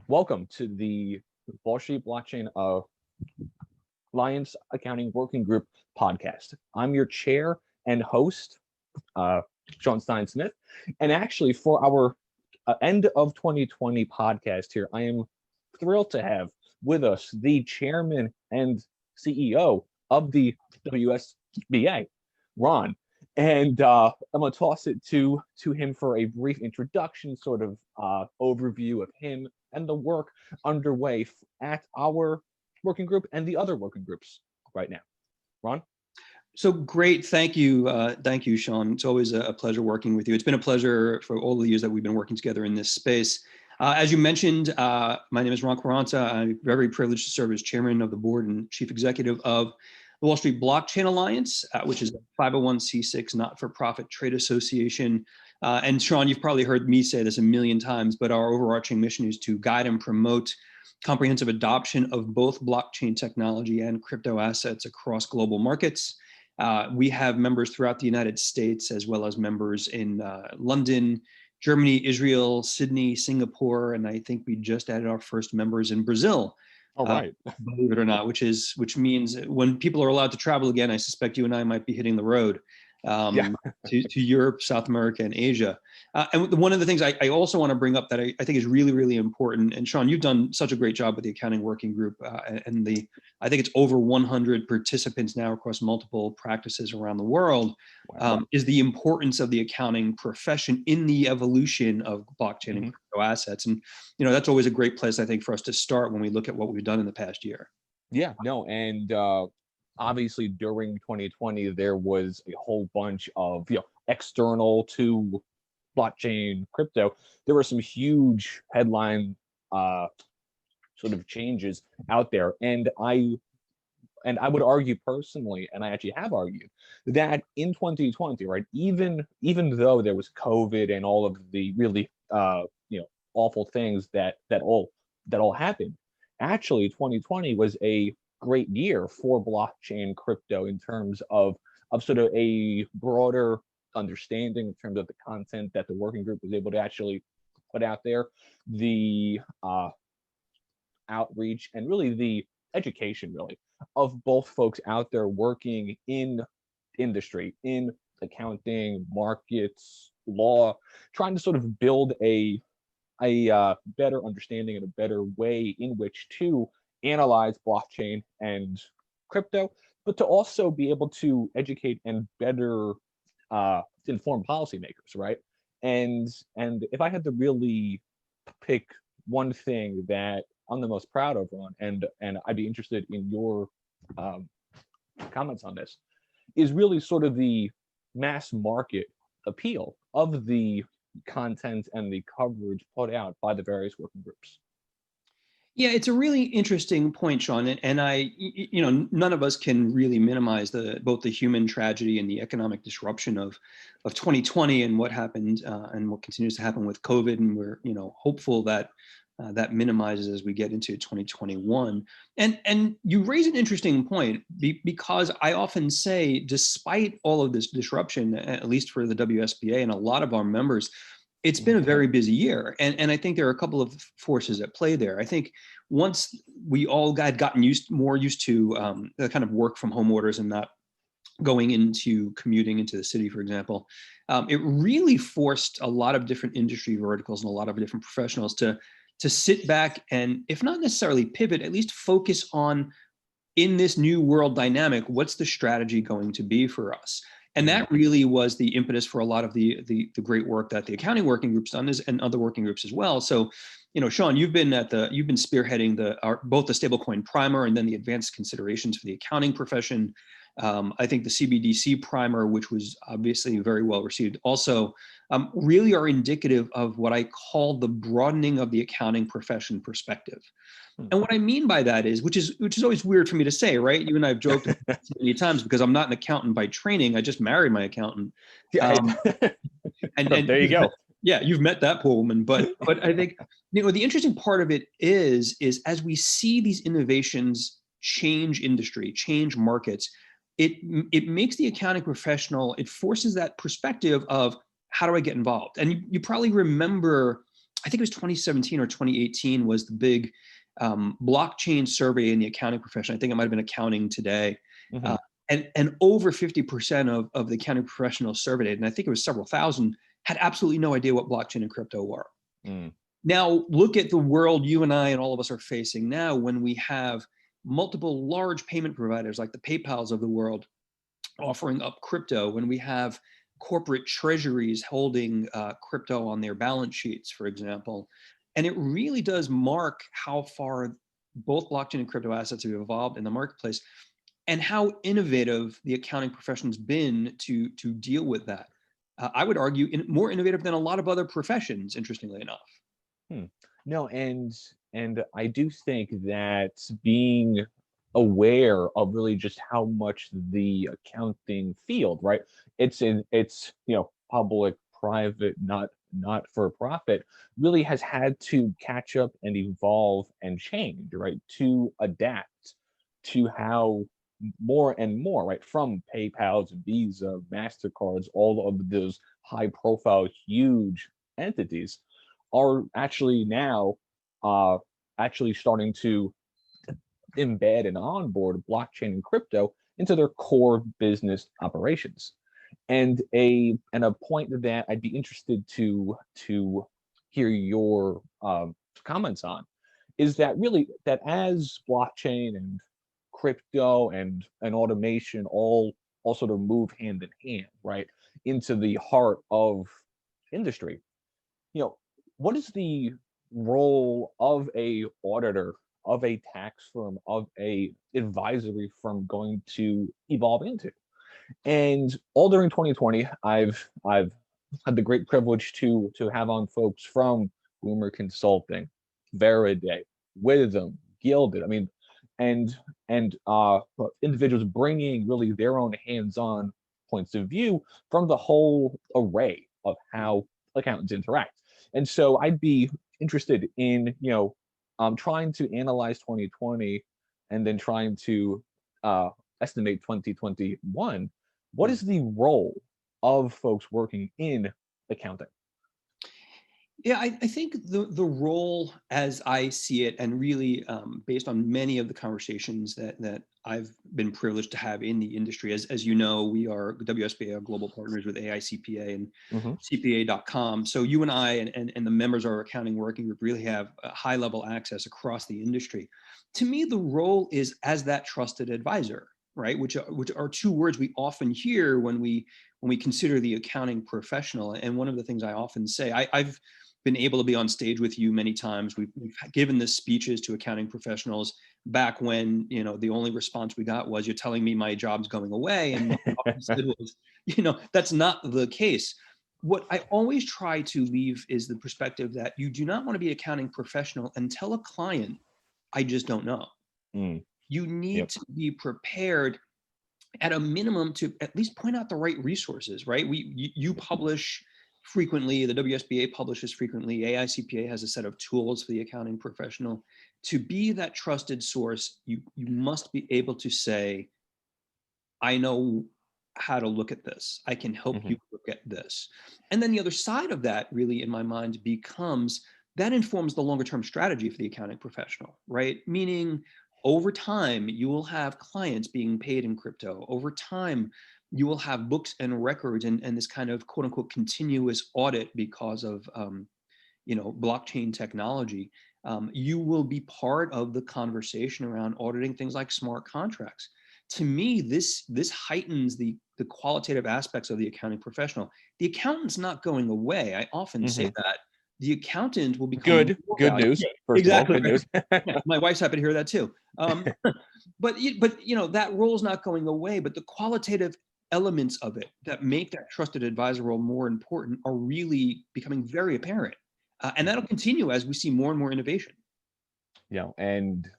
Welcome to the Wall Street Blockchain Alliance Accounting Working Group podcast. I'm your chair and host, Stein Smith. And actually, for our end of 2020 podcast here, I am thrilled to have with us the chairman and CEO of the WSBA, Ron. And I'm going to toss it to him for a brief introduction, sort of overview of him and the work underway at our working group and the other working groups right now. Ron? So great. Thank you. Thank you, Sean. It's always a pleasure working with you. It's been a pleasure for all the years that we've been working together in this space. As you mentioned, my name is Ron Quaranta. I'm very privileged to serve as chairman of the board and chief executive of the Wall Street Blockchain Alliance, which is a 501c6 not-for-profit trade association. And Sean, you've probably heard me say this a million times, but our overarching mission is to guide and promote comprehensive adoption of both blockchain technology and crypto assets across global markets. We have members throughout the United States, as well as members in London, Germany, Israel, Sydney, Singapore, and I think we just added our first members in Brazil. All right. Believe it or not, which means when people are allowed to travel again, I suspect you and I might be hitting the road to Europe, South America, and Asia. And one of the things I also want to bring up that I think is really, really important, and Sean, you've done such a great job with the Accounting Working Group, and I think it's over 100 participants now across multiple practices around the world, is the importance of the accounting profession in the evolution of blockchain and crypto assets. And, that's always a great place, I think, for us to start when we look at what we've done in the past year. Yeah, no, and obviously during 2020, there was a whole bunch of, external to blockchain crypto. There were some huge headline sort of changes out there. And I would argue personally, and I actually have argued, that in 2020, right, even though there was COVID and all of the really awful things that all happened, actually 2020 was a great year for blockchain crypto in terms of sort of a broader understanding in terms of the content that the working group was able to actually put out there, the outreach, and really the education really of both folks out there working in industry, in accounting, markets, law, trying to sort of build a better understanding and a better way in which to analyze blockchain and crypto, but to also be able to educate and better inform policymakers, right? And if I had to really pick one thing that I'm the most proud of, Ron, and I'd be interested in your comments on this, is really sort of the mass market appeal of the content and the coverage put out by the various working groups. Yeah, it's a really interesting point, Sean, and I, none of us can really minimize both the human tragedy and the economic disruption of 2020 and what happened and what continues to happen with COVID, and we're hopeful that that minimizes as we get into 2021. And you raise an interesting point because I often say, despite all of this disruption, at least for the WSBA and a lot of our members, it's been a very busy year. And I think there are a couple of forces at play there. I think once we all had gotten more used to the kind of work from home orders and not going into commuting into the city, for example, it really forced a lot of different industry verticals and a lot of different professionals to sit back and, if not necessarily pivot, at least focus on, in this new world dynamic, what's the strategy going to be for us? And that really was the impetus for a lot of the great work that the Accounting Working Group's done, and other working groups as well. So, Sean, you've been spearheading both the stablecoin primer and then the advanced considerations for the accounting profession. I think the CBDC primer, which was obviously very well received, also really are indicative of what I call the broadening of the accounting profession perspective. And what I mean by that is, which is always weird for me to say, right? You and I have joked many times because I'm not an accountant by training. I just married my accountant. And there you go. Yeah, you've met that poor woman. But I think the interesting part of it is as we see these innovations change industry, change markets, it makes the accounting professional, it forces that perspective of, how do I get involved? And you probably remember I think it was 2017 or 2018 was the big blockchain survey in the accounting profession. I think it might have been Accounting Today. Mm-hmm. And over 50% of the accounting professionals surveyed, and I think it was several thousand, had absolutely no idea what blockchain and crypto were. Mm. Now, look at the world you and I and all of us are facing now when we have multiple large payment providers like the PayPals of the world offering up crypto, when we have corporate treasuries holding crypto on their balance sheets, for example. And it really does mark how far both blockchain and crypto assets have evolved in the marketplace and how innovative the accounting profession's been to deal with that. I would argue more innovative than a lot of other professions, interestingly enough. Hmm. No, and I do think that being aware of really just how much the accounting field, right? It's public, private, not for profit, really has had to catch up and evolve and change, right? To adapt to how more and more, right? From PayPal's, Visa, MasterCards, all of those high profile, huge entities are actually now actually starting to embed and onboard blockchain and crypto into their core business operations. And a point that I'd be interested to hear your comments on is that really that as blockchain and crypto and automation all sort of move hand in hand, right, into the heart of industry, you know, what is the role of a auditor, of a tax firm, of a advisory firm going to evolve into? And all during 2020, I've had the great privilege to have on folks from Boomer Consulting, Veriday, Wisdom, Gilded. I mean, and and individuals bringing really their own hands-on points of view from the whole array of how accountants interact. And so I'd be interested in trying to analyze 2020 and then trying to estimate 2021. What is the role of folks working in accounting? Yeah, I think the role as I see it, and really based on many of the conversations that I've been privileged to have in the industry, as you know, we are WSBA global partners with AICPA and Hmm. CPA.com. So you and I and the members of our accounting working group really have high level access across the industry. To me, the role is as that trusted advisor, right? Which are two words we often hear when we consider the accounting professional. And one of the things I often say, I've been able to be on stage with you many times. We've given the speeches to accounting professionals back when, the only response we got was, "You're telling me my job's going away." And what I often said was, that's not the case. What I always try to leave is the perspective that you do not want to be an accounting professional and tell a client, "I just don't know." Mm, You need yep. to be prepared at a minimum to at least point out the right resources, right? You publish frequently, the WSBA publishes frequently, AICPA has a set of tools for the accounting professional. To be that trusted source, you must be able to say, "I know how to look at this. I can help Hmm. you look at this." And then the other side of that really in my mind becomes that informs the longer term strategy for the accounting professional, right? Meaning over time, you will have clients being paid in crypto. Over time, you will have books and records and this kind of quote unquote continuous audit because of blockchain technology. You will be part of the conversation around auditing things like smart contracts. To me, this heightens the qualitative aspects of the accounting professional. The accountant's not going away. I often say Hmm. that the accountant will become more Good valuable. news. Yeah, First of all, exactly. good news. Yeah, my wife's happy to hear that too. But that role is not going away. But the qualitative elements of it that make that trusted advisor role more important are really becoming very apparent. And that'll continue as we see more and more innovation. And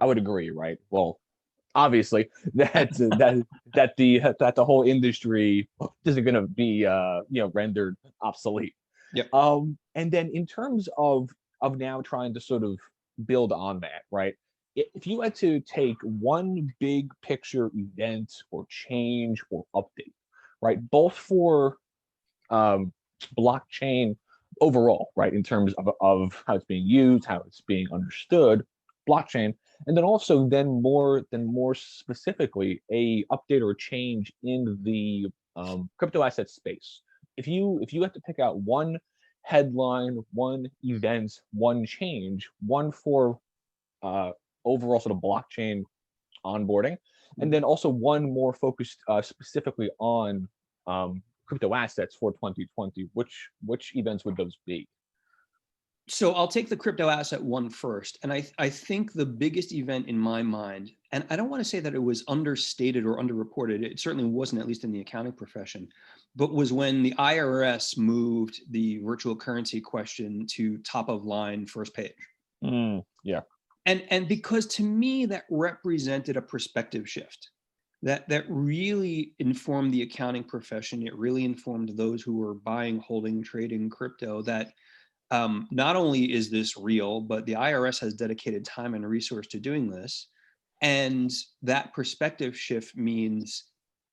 I would agree, right? Well, obviously that the whole industry isn't going to be rendered obsolete. Yep. And then in terms of now trying to sort of build on that, right? If you had to take one big picture event or change or update, right, both for blockchain overall, right, in terms of how it's being used, how it's being understood, blockchain, and then also then more specifically, a update or change in the crypto asset space. If you have to pick out one headline, one event, one change, one for uh, overall sort of blockchain onboarding, and then also one more focused specifically on crypto assets for 2020. Which events would those be? So I'll take the crypto asset one first. And I think the biggest event in my mind, and I don't want to say that it was understated or underreported, it certainly wasn't, at least in the accounting profession, but was when the IRS moved the virtual currency question to top of line first page. Yeah. And because to me that represented a perspective shift that really informed the accounting profession. It really informed those who were buying, holding, trading crypto that not only is this real, but the IRS has dedicated time and resource to doing this. And that perspective shift means,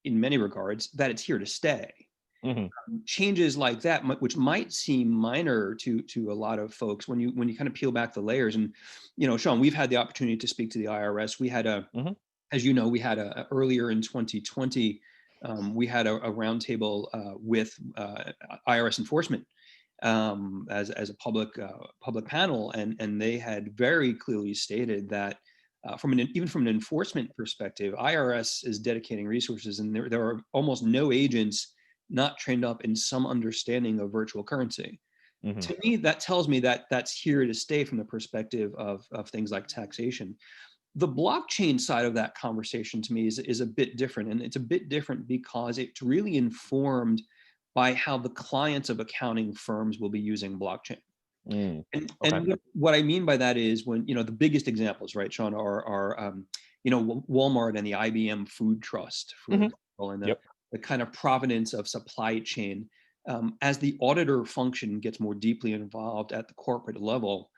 in many regards, that it's here to stay. Hmm. Changes like that, which might seem minor to a lot of folks, when you kind of peel back the layers. And Sean, we've had the opportunity to speak to the IRS. We had Hmm. as you know, we had earlier in 2020, we had a roundtable with IRS enforcement as a public panel, and they had very clearly stated that even from an enforcement perspective, IRS is dedicating resources, and there are almost no agents not trained up in some understanding of virtual currency. Hmm. To me, that tells me that that's here to stay from the perspective of things like taxation. The blockchain side of that conversation to me is a bit different. And it's a bit different because it's really informed by how the clients of accounting firms will be using blockchain. Okay. And what I mean by that is, when, the biggest examples, right, Sean, are Walmart and the IBM Food Trust, for Hmm. example, and Yep. the kind of provenance of supply chain. As the auditor function gets more deeply involved at the corporate level,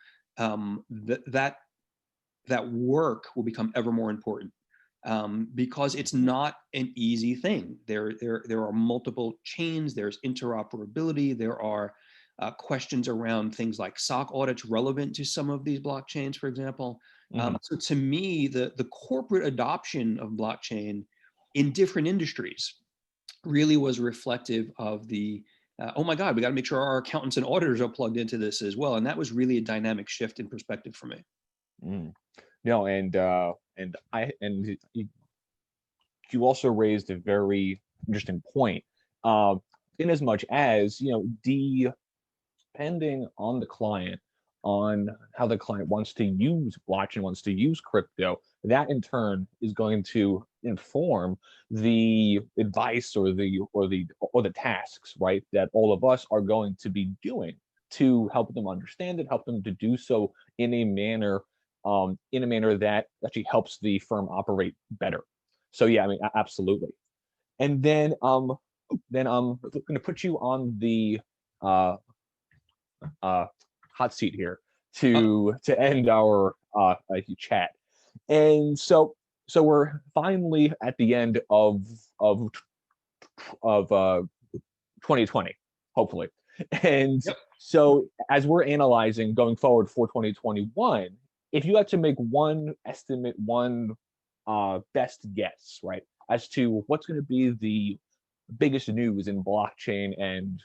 that work will become ever more important, because it's not an easy thing. There are multiple chains, there's interoperability, there are questions around things like SOC audits relevant to some of these blockchains, for example. Hmm. So to me, the corporate adoption of blockchain in different industries really was reflective of the oh my God, we got to make sure our accountants and auditors are plugged into this as well. And that was really a dynamic shift in perspective for me. Mm. No, and you also raised a very interesting point. In as much as depending on the client, on how the client wants to use blockchain, wants to use crypto, that in turn is going to inform the advice or the tasks, right, that all of us are going to be doing to help them understand it, help them to do so in a manner that actually helps the firm operate better. So yeah, I mean, absolutely. And then I'm going to put you on the uh, uh, hot seat here Uh, to end our chat. And so we're finally at the end of of 2020, hopefully. And yep. so as we're analyzing going forward for 2021, if you had to make one estimate, one best guess, right, as to what's going to be the biggest news in blockchain and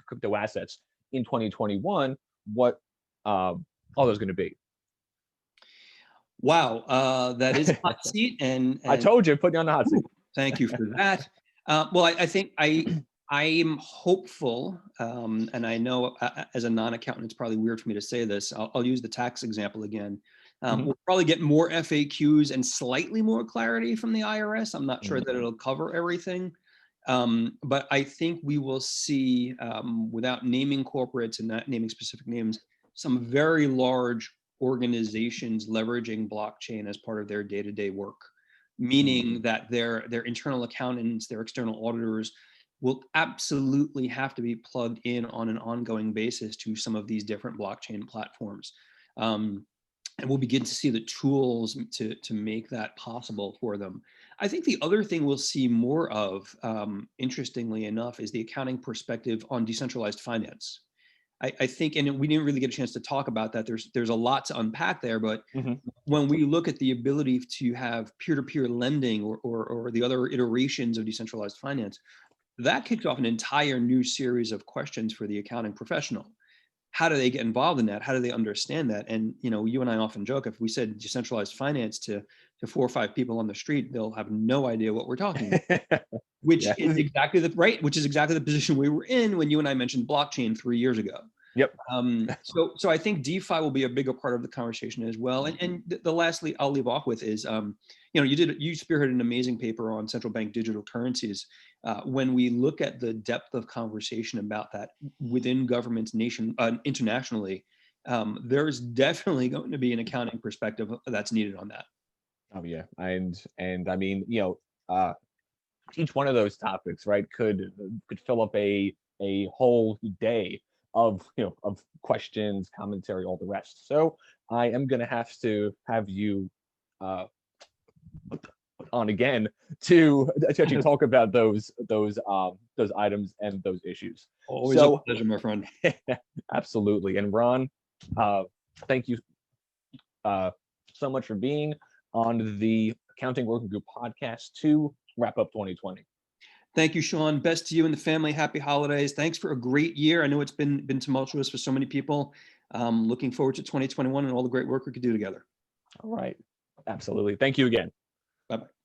crypto assets in 2021, what are those going to be? Wow, that is a hot seat, I and told you, put you on the hot seat. thank you for that. Well, I think I am hopeful, and I know as a non-accountant, it's probably weird for me to say this. I'll use the tax example again. Mhm. We'll probably get more FAQs and slightly more clarity from the IRS. I'm not sure Mhm. that it'll cover everything, but I think we will see, without naming corporates and not naming specific names, some very large organizations leveraging blockchain as part of their day-to-day work, meaning that their internal accountants, their external auditors will absolutely have to be plugged in on an ongoing basis to some of these different blockchain platforms. And we'll begin to see the tools to make that possible for them. I think the other thing we'll see more of, interestingly enough, is the accounting perspective on decentralized finance. I think, and we didn't really get a chance to talk about that. There's a lot to unpack there, but Mhm. when we look at the ability to have peer-to-peer lending or the other iterations of decentralized finance, that kicks off an entire new series of questions for the accounting professional. How do they get involved in that? How do they understand that? And you and I often joke, if we said decentralized finance to 4 or 5 people on the street, they'll have no idea what we're talking about. Which Yeah. is exactly the position we were in when you and I mentioned blockchain 3 years ago. Yep. So I think DeFi will be a bigger part of the conversation as well. And the lastly I'll leave off with is, you spearheaded an amazing paper on central bank digital currencies. When we look at the depth of conversation about that within governments, internationally, there's definitely going to be an accounting perspective that's needed on that. Oh yeah, and I mean, each one of those topics, right, could fill up a whole day of of questions, commentary, all the rest. So I am gonna have to have you uh, on again to actually talk about those items and those issues. Always a So pleasure, my friend. absolutely, and Ron, uh, thank you uh, so much for being on the Accounting Working Group podcast to wrap up 2020. Thank you, Sean. Best to you and the family. Happy holidays. Thanks for a great year. I know it's been tumultuous for so many people. Looking forward to 2021 and all the great work we could do together. All right. Absolutely. Thank you again. Bye-bye.